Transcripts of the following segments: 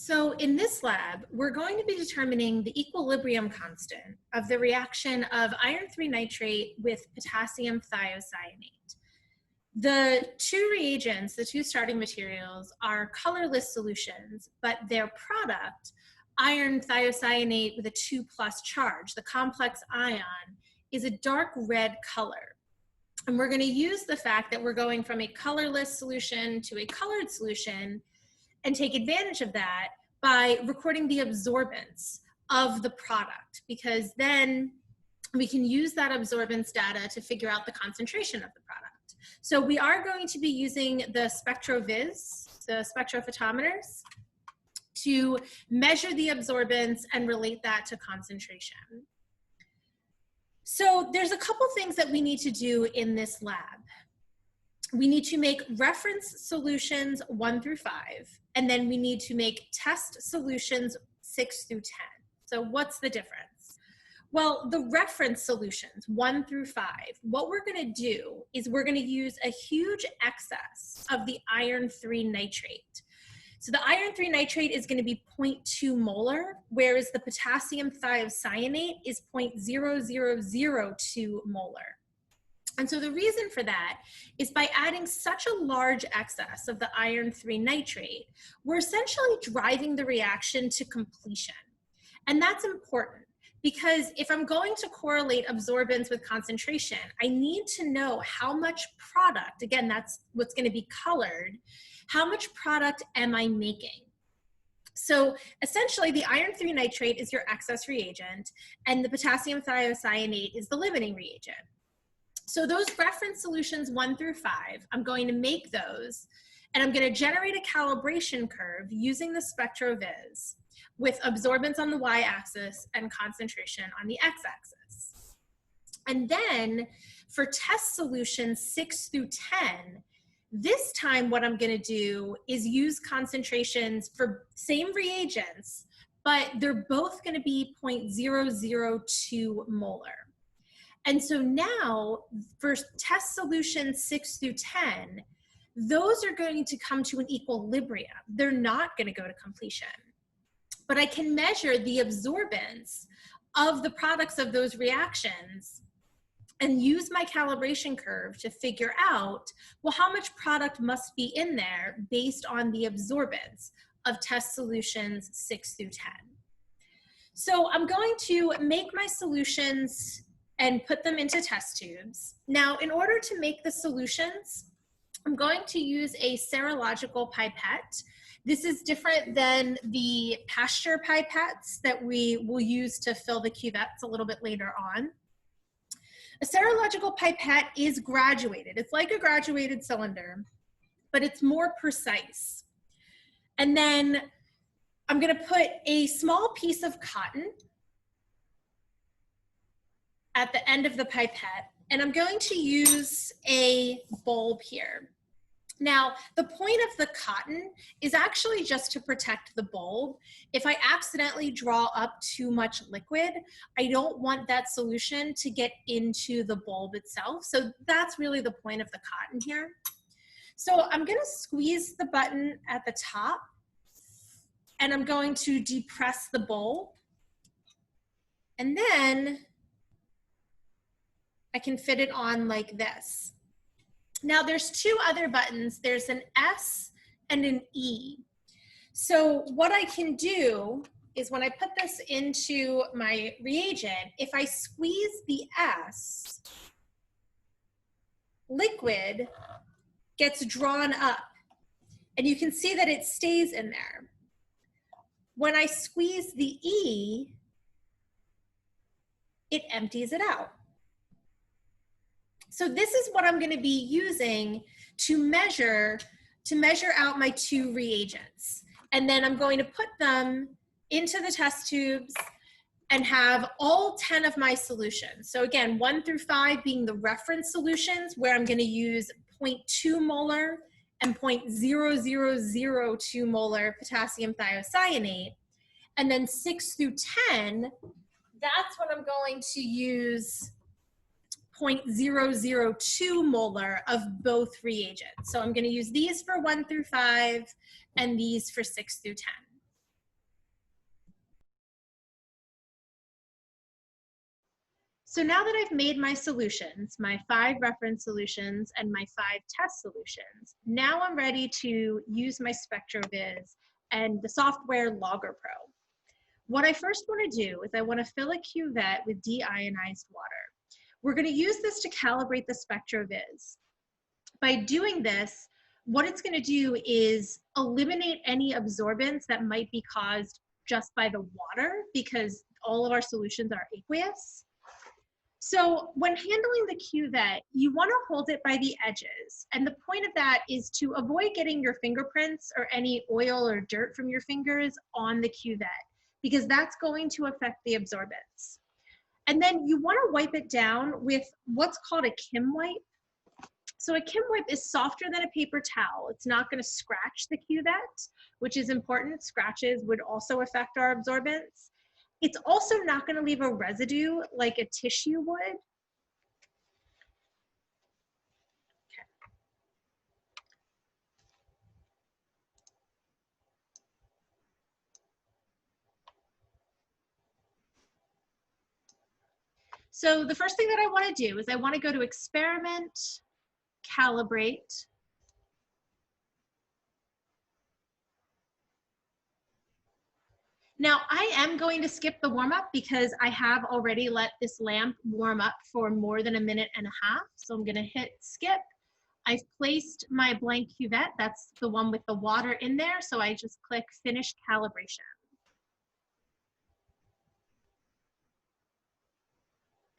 So in this lab, we're going to be determining the equilibrium constant of the reaction of iron 3 nitrate with potassium thiocyanate. The two reagents, the two starting materials, are colorless solutions, but their product, iron thiocyanate with a 2+ charge, the complex ion, is a dark red color. And we're going to use the fact that we're going from a colorless solution to a colored solution and take advantage of that by recording the absorbance of the product, because then we can use that absorbance data to figure out the concentration of the product. So we are going to be using the SpectroVis, the spectrophotometers, to measure the absorbance and relate that to concentration. So there's a couple things that we need to do in this lab. We need to make reference solutions 1 through 5, and then we need to make test solutions 6 through 10. So what's the difference? Well, the reference solutions 1 through 5, what we're going to do is we're going to use a huge excess of the iron 3 nitrate. So the iron 3 nitrate is going to be 0.2 molar, whereas the potassium thiocyanate is 0.0002 molar. And so the reason for that is by adding such a large excess of the iron 3 nitrate, we're essentially driving the reaction to completion. And that's important because if I'm going to correlate absorbance with concentration, I need to know how much product, again, that's what's going to be colored, how much product am I making? So essentially the iron 3 nitrate is your excess reagent and the potassium thiocyanate is the limiting reagent. So those reference solutions 1 through 5, I'm going to make those, and I'm going to generate a calibration curve using the SpectroVis with absorbance on the y-axis and concentration on the x-axis. And then for test solutions 6 through 10, this time what I'm going to do is use concentrations for same reagents, but they're both going to be 0.002 molar. And so now for test solutions 6 through 10, those are going to come to an equilibrium. They're not going to go to completion. But I can measure the absorbance of the products of those reactions and use my calibration curve to figure out, well, how much product must be in there based on the absorbance of test solutions 6 through 10. So I'm going to make my solutions and put them into test tubes. Now, in order to make the solutions, I'm going to use a serological pipette. This is different than the pasture pipettes that we will use to fill the cuvettes a little bit later on. A serological pipette is graduated. It's like a graduated cylinder, but it's more precise. And then I'm going to put a small piece of cotton at the end of the pipette, and I'm going to use a bulb here. Now, the point of the cotton is actually just to protect the bulb. If I accidentally draw up too much liquid, I don't want that solution to get into the bulb itself. So that's really the point of the cotton here. So I'm going to squeeze the button at the top, and I'm going to depress the bulb. And then I can fit it on like this. Now there's two other buttons. There's an S and an E. So what I can do is when I put this into my reagent, if I squeeze the S, liquid gets drawn up. And you can see that it stays in there. When I squeeze the E, it empties it out. So this is what I'm going to be using to measure out my two reagents. And then I'm going to put them into the test tubes and have all 10 of my solutions. So again, 1 through 5 being the reference solutions where I'm going to use 0.2 molar and 0.0002 molar potassium thiocyanate. And then 6 through 10, that's when I'm going to use 0.002 molar of both reagents. So I'm going to use these for 1 through 5 and these for 6 through 10. So now that I've made my solutions, my 5 reference solutions and my 5 test solutions, now I'm ready to use my SpectroViz and the software Logger Pro. What I first want to do is I want to fill a cuvette with deionized water. We're going to use this to calibrate the SpectroViz. By doing this, what it's going to do is eliminate any absorbance that might be caused just by the water, because all of our solutions are aqueous. So when handling the cuvette, you want to hold it by the edges. And the point of that is to avoid getting your fingerprints or any oil or dirt from your fingers on the cuvette, because that's going to affect the absorbance. And then you want to wipe it down with what's called a Kim wipe. So a Kim wipe is softer than a paper towel. It's not going to scratch the cuvette, which is important. Scratches would also affect our absorbance. It's also not going to leave a residue like a tissue would. Okay. So the first thing that I want to do is I want to go to Experiment, Calibrate. Now I am going to skip the warm up because I have already let this lamp warm up for more than 1.5 minutes. So I'm going to hit skip. I've placed my blank cuvette. That's the one with the water in there. So I just click Finish Calibration.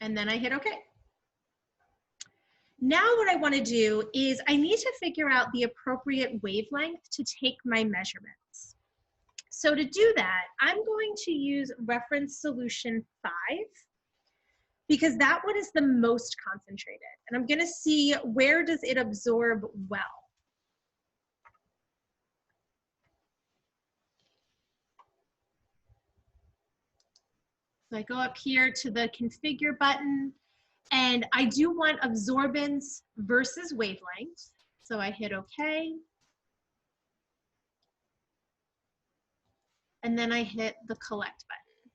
And then I hit OK. Now what I want to do is I need to figure out the appropriate wavelength to take my measurements. So to do that, I'm going to use reference solution 5, because that one is the most concentrated. And I'm going to see where does it absorb well. So I go up here to the configure button, and I do want absorbance versus wavelength. So I hit OK. And then I hit the collect button.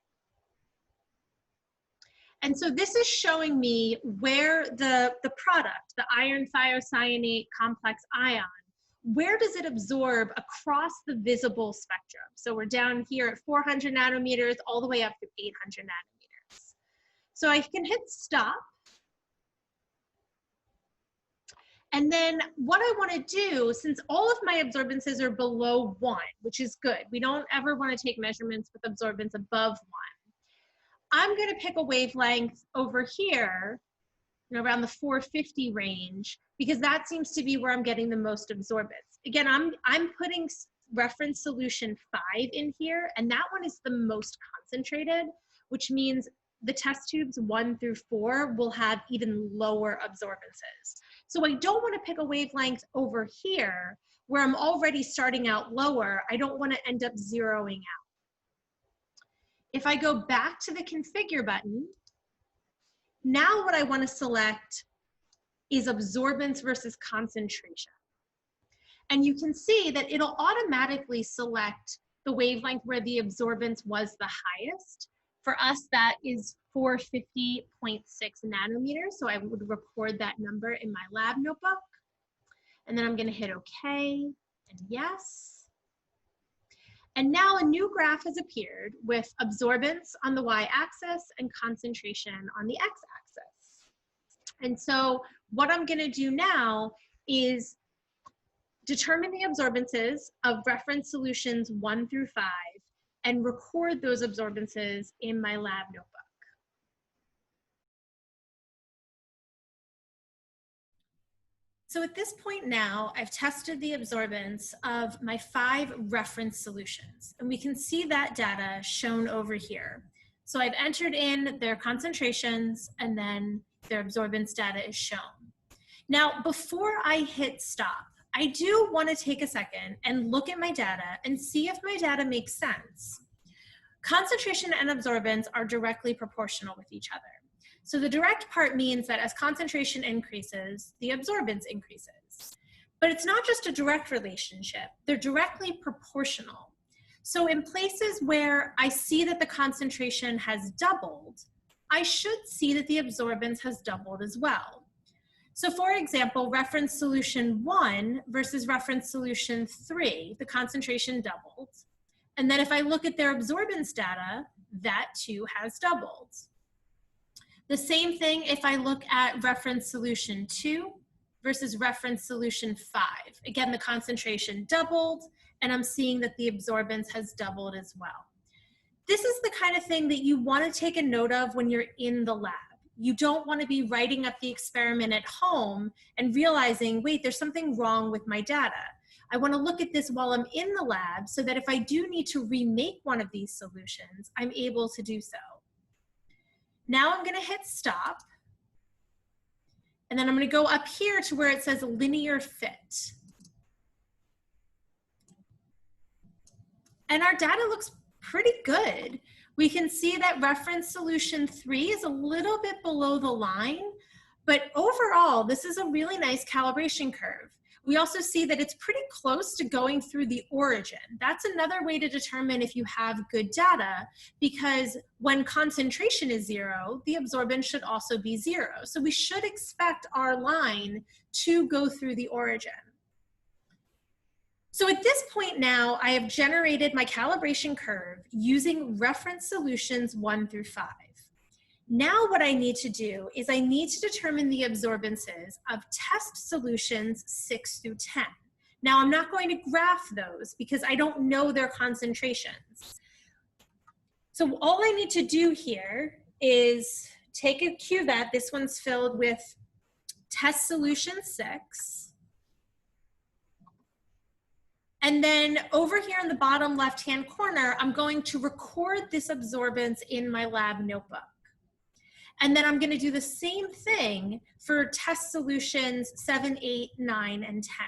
And so this is showing me where the product, the iron thiocyanate complex ion, where does it absorb across the visible spectrum? So we're down here at 400 nanometers all the way up to 800 nanometers. So I can hit stop. And then what I want to do, since all of my absorbances are below 1, which is good, we don't ever want to take measurements with absorbance above 1. I'm going to pick a wavelength over here, around the 450 range, because that seems to be where I'm getting the most absorbance. Again, I'm putting reference solution 5 in here, and that one is the most concentrated, which means the test tubes 1 through 4 will have even lower absorbances. So I don't want to pick a wavelength over here where I'm already starting out lower. I don't want to end up zeroing out. If I go back to the configure button, now what I want to select is absorbance versus concentration. And you can see that it'll automatically select the wavelength where the absorbance was the highest. For us, that is 450.6 nanometers. So I would record that number in my lab notebook. And then I'm going to hit OK and yes. And now a new graph has appeared with absorbance on the y-axis and concentration on the x-axis. And so what I'm going to do now is determine the absorbances of reference solutions 1 through 5 and record those absorbances in my lab notebook. So at this point now, I've tested the absorbance of my 5 reference solutions, and we can see that data shown over here. So I've entered in their concentrations, and then their absorbance data is shown. Now, before I hit stop, I do want to take a second and look at my data and see if my data makes sense. Concentration and absorbance are directly proportional with each other. So the direct part means that as concentration increases, the absorbance increases. But it's not just a direct relationship, they're directly proportional. So in places where I see that the concentration has doubled, I should see that the absorbance has doubled as well. So for example, reference solution 1 versus reference solution 3, the concentration doubled. And then if I look at their absorbance data, that too has doubled. The same thing if I look at reference solution 2 versus reference solution 5. Again, the concentration doubled, and I'm seeing that the absorbance has doubled as well. This is the kind of thing that you want to take a note of when you're in the lab. You don't want to be writing up the experiment at home and realizing, wait, there's something wrong with my data. I want to look at this while I'm in the lab so that if I do need to remake one of these solutions, I'm able to do so. Now I'm going to hit stop. And then I'm going to go up here to where it says linear fit. And our data looks pretty good. We can see that reference solution 3 is a little bit below the line, but overall, this is a really nice calibration curve. We also see that it's pretty close to going through the origin. That's another way to determine if you have good data, because when concentration is 0, the absorbance should also be 0. So we should expect our line to go through the origin. So at this point now, I have generated my calibration curve using reference solutions 1 through 5. Now what I need to do is I need to determine the absorbances of test solutions 6 through 10. Now I'm not going to graph those because I don't know their concentrations. So all I need to do here is take a cuvette. This one's filled with test solution 6. And then over here in the bottom left-hand corner, I'm going to record this absorbance in my lab notebook. And then I'm going to do the same thing for test solutions 7, 8, 9, and 10.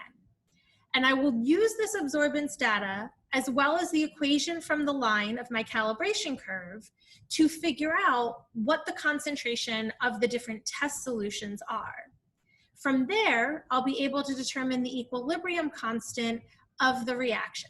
And I will use this absorbance data as well as the equation from the line of my calibration curve to figure out what the concentration of the different test solutions are. From there, I'll be able to determine the equilibrium constant of the reaction.